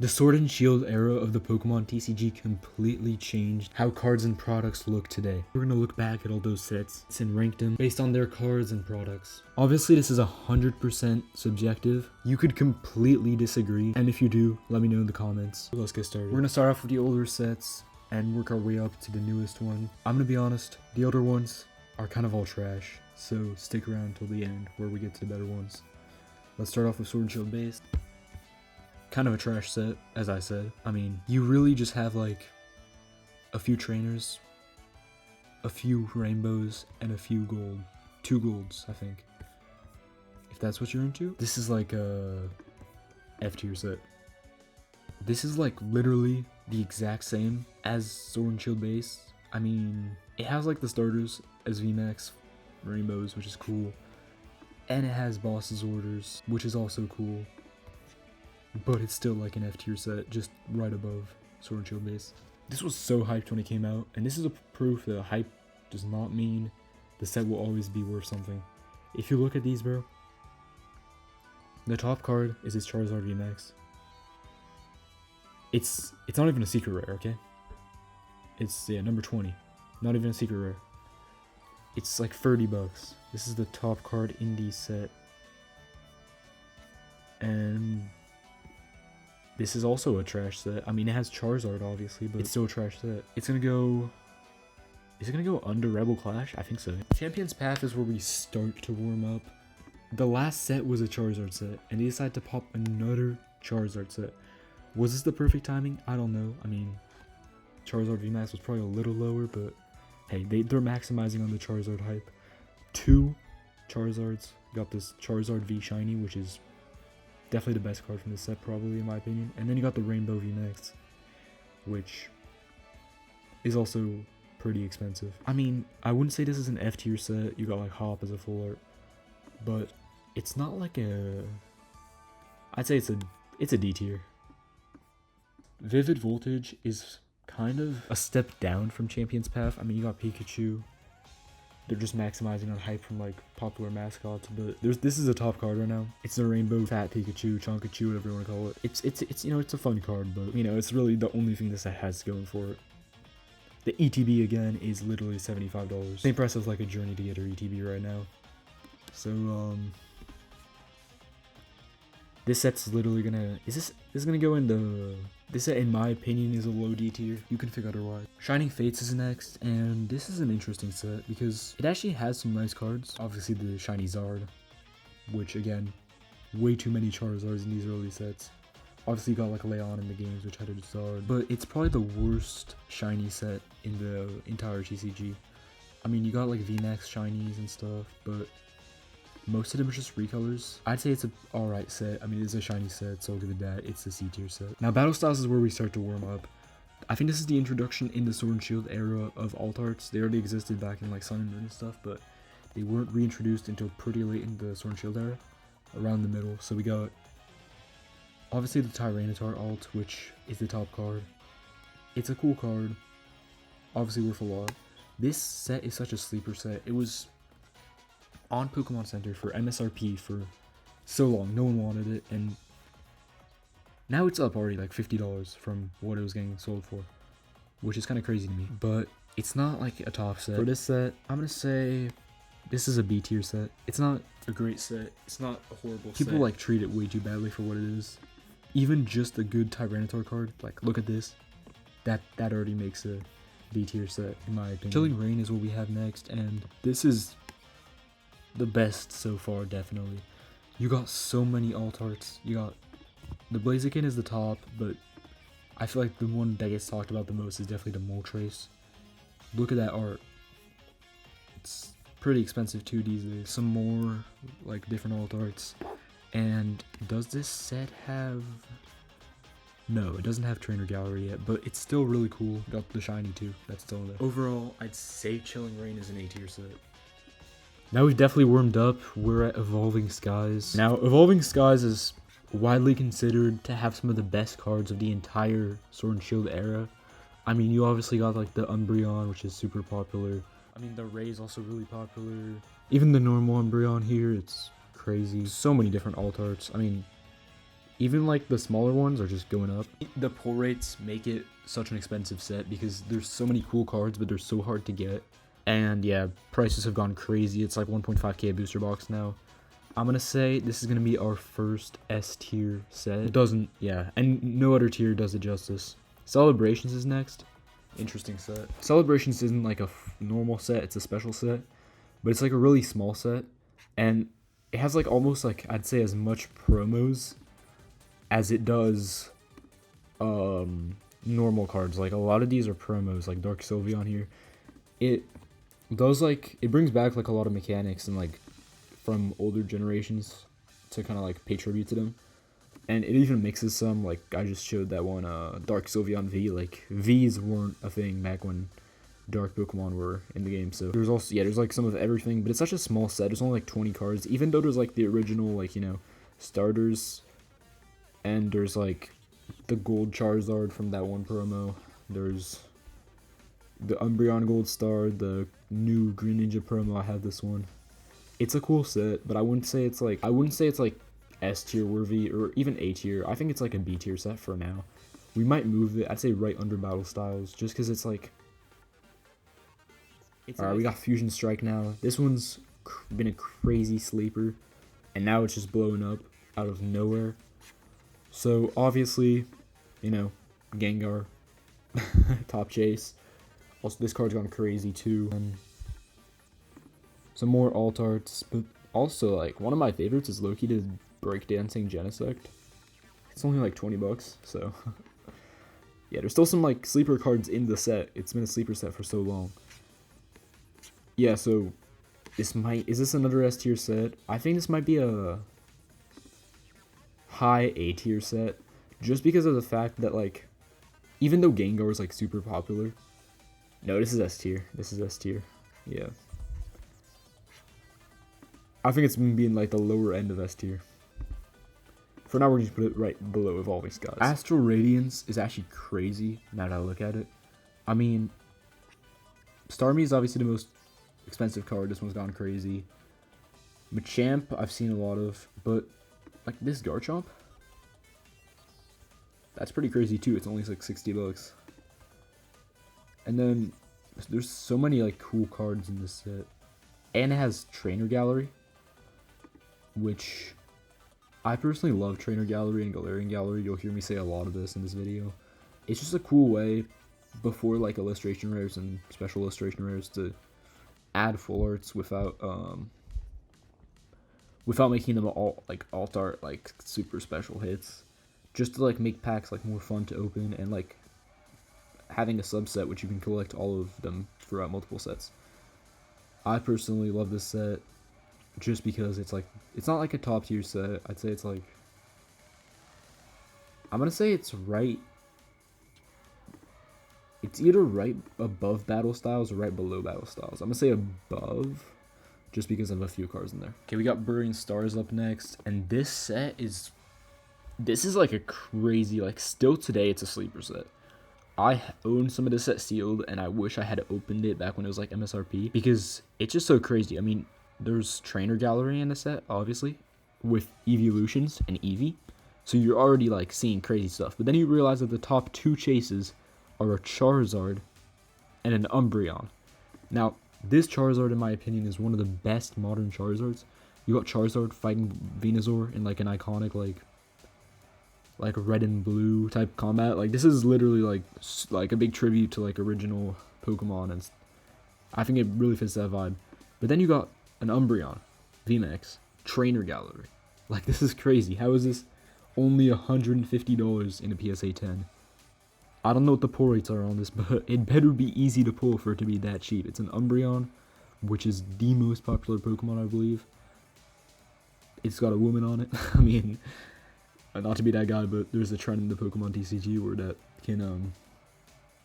The Sword and Shield era of the Pokemon TCG completely changed how cards and products look today. We're gonna look back at all those sets and rank them based on their cards and products. Obviously, this is 100% subjective. You could completely disagree, and if you do, let me know in the comments. Let's get started. We're gonna start off with the older sets and work our way up to the newest one. I'm gonna be honest, the older ones are kind of all trash, so stick around till the end where we get to the better ones. Let's start off with Sword and Shield base. Kind of a trash set, as I said. I mean, you really just have like a few trainers, a few rainbows, and a few gold. 2 golds, I think. If that's what you're into. This is like a F tier set. This is like literally the exact same as Sword and Shield base. I mean, it has like the starters as VMAX rainbows, which is cool. And it has boss's orders, which is also cool. But it's still like an F tier set, just right above Sword and Shield base. This was so hyped when it came out, and this is a proof that hype does not mean the set will always be worth something. If you look at these, bro, the top card is its Charizard VMAX. It's not even a secret rare, okay? It's, yeah, number 20. Not even a secret rare. It's like 30 bucks. This is the top card in the set. And this is also a trash set. I mean, it has Charizard, obviously, but it's still a trash set. It's gonna go... Is it gonna go under Rebel Clash? I think so. Champion's Path is where we start to warm up. The last set was a Charizard set, and they decided to pop another Charizard set. Was this the perfect timing? I don't know. I mean, Charizard VMAX was probably a little lower, but hey, they're maximizing on the Charizard hype. 2 Charizards. Got this Charizard V Shiny, which is definitely the best card from this set, probably, in my opinion. And then you got the Rainbow VMAX, which is also pretty expensive. I mean, I wouldn't say this is an F tier set. You got like Hop as a full art, but it's not like a... I'd say it's a D tier. Vivid Voltage is kind of a step down from Champion's Path. I mean, you got Pikachu. They're just maximizing on hype from like popular mascots, but this is a top card right now. It's a Rainbow Fat Pikachu, Chonkachu, whatever you want to call it. It's you know, it's a fun card, but you know, it's really the only thing this set has going for it. The ETB again is literally $75. Same price as like a Journey to get her ETB right now. So this set's literally gonna... This is gonna go in the... This set, in my opinion, is a low D tier. You can figure out otherwise. Shining Fates is next, and this is an interesting set because it actually has some nice cards. Obviously, the Shiny Zard, which, again, way too many Charizards in these early sets. Obviously, you got, like, Leon in the games, which had a Zard. But it's probably the worst Shiny set in the entire TCG. I mean, you got, like, VMAX Shinies and stuff, but most of them are just recolors. I'd say it's a alright set. I mean, it's a shiny set, so I'll give it that. It's a C tier set. Now, Battle Styles is where we start to warm up. I think this is the introduction in the Sword and Shield era of alt arts. They already existed back in like Sun and Moon and stuff, but they weren't reintroduced until pretty late in the Sword and Shield era, around the middle. So we got obviously the Tyranitar alt, which is the top card. It's a cool card, obviously worth a lot. This set is such a sleeper set. It was on Pokemon Center for MSRP for so long. No one wanted it, and now it's up already like $50 from what it was getting sold for, which is kind of crazy to me. But it's not like a top set. For this set, I'm gonna say this is a B tier set. It's not a great set. It's not a horrible set. People like treat it way too badly for what it is. Even just a good Tyranitar card, like look at this, that already makes a B tier set in my opinion. Chilling Reign is what we have next, and this is the best so far, definitely. You got so many alt arts. You got the Blaziken is the top, but I feel like the one that gets talked about the most is definitely the Moltres. Look at that art. It's pretty expensive too these days. Some more like different alt arts. And does this set have... No, it doesn't have Trainer Gallery yet, but it's still really cool. Got the shiny too. That's still there. Overall, I'd say Chilling Reign is an A tier set. Now we've definitely warmed up, we're at Evolving Skies. Now, Evolving Skies is widely considered to have some of the best cards of the entire Sword and Shield era. I mean, you obviously got like the Umbreon, which is super popular. I mean, the Ray is also really popular. Even the normal Umbreon here, it's crazy. So many different alt arts. I mean, Even like the smaller ones are just going up. The pull rates make it such an expensive set because there's so many cool cards, but they're so hard to get. And yeah, prices have gone crazy. It's like 1.5k a booster box now. I'm gonna say this is gonna be our first S tier set. It doesn't, yeah, and no other tier does it justice. Celebrations is next. Interesting set. Celebrations isn't like a normal set, it's a special set, but it's like a really small set, and it has like almost like, I'd say, as much promos as it does normal cards. Like a lot of these are promos, like Dark Sylveon here. It does like, it brings back like a lot of mechanics and like from older generations to kind of like pay tribute to them. And it even mixes some, like I just showed that one Dark Sylveon V. Like V's weren't a thing back when Dark Pokemon were in the game. So there's also, yeah, there's like some of everything, but it's such a small set. There's only like 20 cards, even though there's like the original, like, you know, starters, and there's like the gold Charizard from that one promo. There's the Umbreon Gold Star, the new Green Ninja promo. I have this one. It's a cool set, but I wouldn't say it's like S tier worthy or even A tier. I think it's like a B tier set for now. We might move it, I'd say, right under Battle Styles, just because it's like. Alright, we got Fusion Strike now. This one's been a crazy sleeper, and now it's just blowing up out of nowhere. So obviously, you know, Gengar, top chase. Also, this card's gone crazy too. Some more alt arts, but also like one of my favorites is Loki to Breakdancing Genesect. It's only like 20 bucks, so yeah, there's still some like sleeper cards in the set. It's been a sleeper set for so long. Yeah, so is this another S tier set? I think this might be a high A tier set, just because of the fact that, like, even though Gengar is like super popular. No, this is S tier. This is S tier. Yeah. I think it's been being like the lower end of S tier. For now, we're just put it right below Evolving Skies. Astral Radiance is actually crazy now that I look at it. I mean, Starmie is obviously the most expensive card. This one's gone crazy. Machamp, I've seen a lot of, but like this Garchomp, that's pretty crazy too. It's only like 60 bucks. And then there's so many like cool cards in this set. And it has Trainer Gallery, which I personally love. Trainer Gallery and Galarian Gallery. You'll hear me say a lot of this in this video. It's just a cool way before like illustration rares and special illustration rares to add full arts without making them all like alt art like super special hits, just to like make packs like more fun to open, and like having a subset which you can collect all of them throughout multiple sets. I personally love this set just because it's like, it's not like a top tier set. I'd say it's like, I'm gonna say it's right, it's either right above Battle Styles or right below Battle Styles. I'm gonna say above, just because of a few cards in there. Okay, we got Brilliant Stars up next, and this set is, this is like a crazy, like still today it's a sleeper set. I own some of this set sealed, and I wish I had opened it back when it was like MSRP, because it's just so crazy. I mean, there's Trainer Gallery in the set, obviously, with Evolutions and Eevee, so you're already like seeing crazy stuff. But then you realize that the top two chases are a Charizard and an Umbreon. Now, this Charizard, in my opinion, is one of the best modern Charizards. You got Charizard fighting Venusaur in like an iconic like red and blue type combat. Like this is literally like a big tribute to like original Pokemon, and I think it really fits that vibe. But then you got an Umbreon, VMAX, Trainer Gallery. Like this is crazy. How is this only $150 in a PSA 10? I don't know what the pull rates are on this, but it better be easy to pull for it to be that cheap. It's an Umbreon, which is the most popular Pokemon, I believe. It's got a woman on it. I mean, not to be that guy, but there's a trend in the Pokemon TCG where that can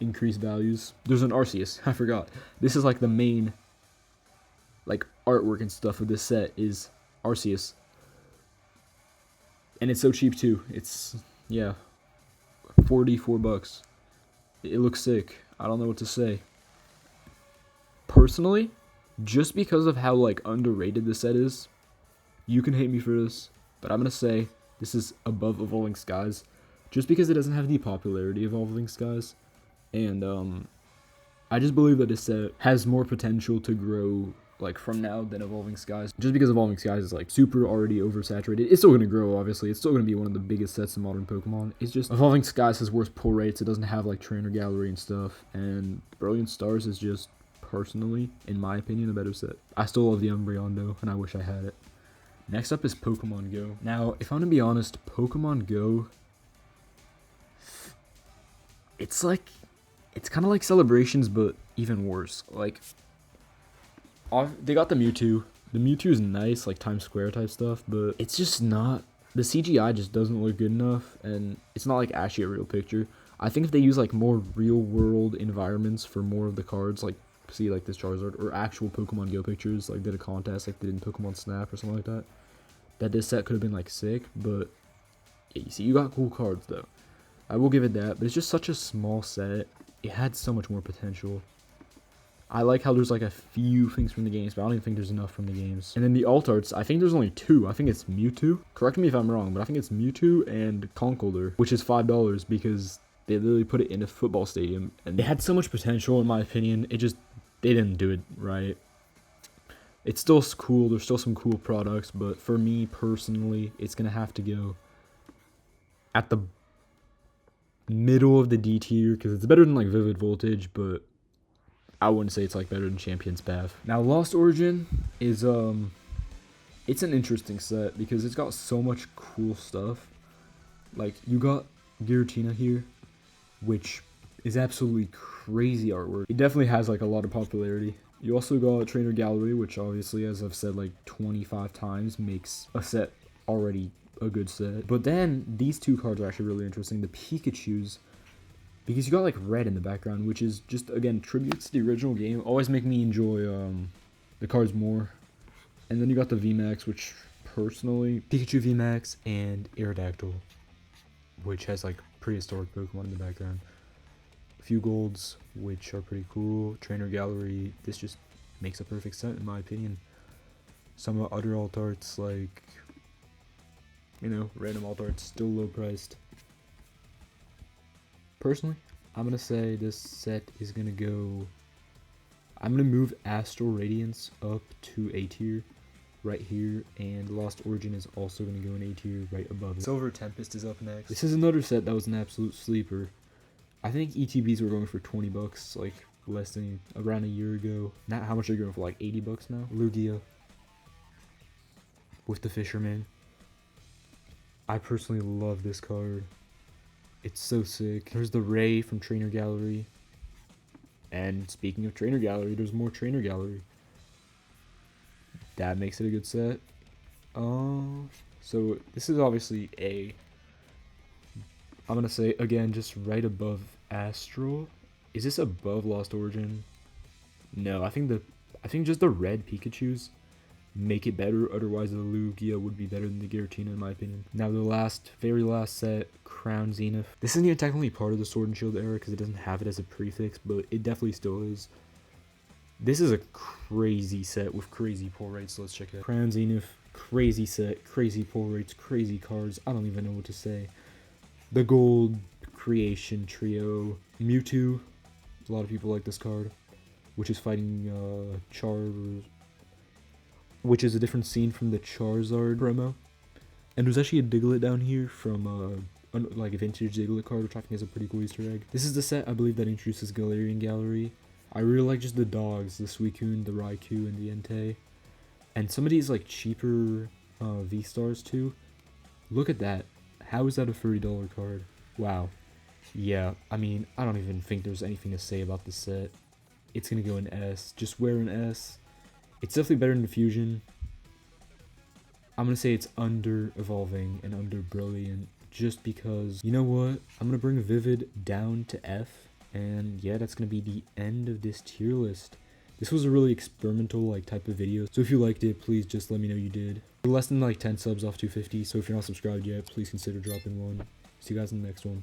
increase values. There's an Arceus. I forgot. This is like the main like artwork and stuff of this set is Arceus. And it's so cheap too. It's, yeah, 44 bucks. It looks sick. I don't know what to say. Personally, just because of how like underrated this set is, you can hate me for this, but I'm gonna say This is above Evolving Skies, just because it doesn't have the popularity of Evolving Skies, and I just believe that this set has more potential to grow like from now than Evolving Skies. Just because Evolving Skies is like super already oversaturated. It's still gonna grow, obviously. It's still gonna be one of the biggest sets in modern Pokemon. It's just Evolving Skies has worse pull rates. It doesn't have like Trainer Gallery and stuff. And Brilliant Stars is just, personally, in my opinion, a better set. I still love the Umbreon though, and I wish I had it. Next up is Pokemon Go. Now, if I'm gonna be honest, Pokemon Go, it's kind of like Celebrations, but even worse. Like, they got the Mewtwo. The Mewtwo is nice, like Times Square type stuff, but it's just not, the CGI just doesn't look good enough, and it's not like actually a real picture. I think if they use like more real world environments for more of the cards, like see like this Charizard, or actual Pokemon Go pictures, like did a contest like they did in Pokemon Snap or something like that, that this set could have been like sick. But yeah, you see, you got cool cards though. I will give it that, but it's just such a small set. It had so much more potential. I like how there's like a few things from the games, but I don't even think there's enough from the games. And then the alt arts, I think there's only two. I think it's Mewtwo. Correct me if I'm wrong, but I think it's Mewtwo and Conkeldurr, which is $5 because they literally put it in a football stadium. And it had so much potential, in my opinion. It just, they didn't do it right. It's still cool. There's still some cool products, but for me personally, it's going to have to go at the middle of the D tier because it's better than like Vivid Voltage, but I wouldn't say it's like better than Champion's Path. Now, Lost Origin is it's an interesting set because it's got so much cool stuff. Like, you got Giratina here, which is absolutely crazy artwork. It definitely has like a lot of popularity. You also got Trainer Gallery, which obviously, as I've said like 25 times, makes a set already a good set. But then these two cards are actually really interesting. The Pikachus, because you got like red in the background, which is just, again, tributes to the original game. Always make me enjoy the cards more. And then you got the VMAX, which personally, Pikachu VMAX and Aerodactyl, which has like prehistoric Pokemon in the background. A few golds, which are pretty cool. Trainer Gallery, this just makes a perfect set in my opinion. Some other alt arts, like, you know, random alt arts, still low priced. Personally, I'm going to say this set is going to go, I'm going to move Astral Radiance up to A tier right here, and Lost Origin is also going to go in A tier right above it. Silver Tempest is up next. This is another set that was an absolute sleeper. I think ETBs were going for 20 bucks, like less than around a year ago. Not how much they're going for, like 80 bucks now. Lugia with the Fisherman. I personally love this card. It's so sick. There's the Ray from Trainer Gallery. And speaking of Trainer Gallery, there's more Trainer Gallery. That makes it a good set. So this is obviously A. I'm going to say, again, just right above Astral. Is this above Lost Origin? No, I think just the red Pikachus make it better. Otherwise, the Lugia would be better than the Giratina, in my opinion. Now, the very last set, Crown Zenith. This isn't even technically part of the Sword and Shield era because it doesn't have it as a prefix, but it definitely still is. This is a crazy set with crazy pull rates, so let's check it out. Crown Zenith, crazy set, crazy pull rates, crazy cards. I don't even know what to say. The Gold Creation Trio. Mewtwo. A lot of people like this card, which is fighting which is a different scene from the Charizard promo. And there's actually a Diglett down here from like a vintage Diglett card, which I think is a pretty cool Easter egg. This is the set, I believe, that introduces Galarian Gallery. I really like just the dogs, the Suicune, the Raikou, and the Entei. And some of these like cheaper V-Stars too. Look at that. How is that a $30 card? Wow. Yeah, I mean, I don't even think there's anything to say about this set. It's gonna go in S. Just wear an S. It's definitely better than Fusion. I'm gonna say it's under Evolving and under Brilliant, just because, you know what? I'm gonna bring Vivid down to F, and yeah, that's gonna be the end of this tier list. This was a really experimental like type of video, so if you liked it, please just let me know you did. We're less than like 10 subs off 250, so if you're not subscribed yet, please consider dropping one. See you guys in the next one.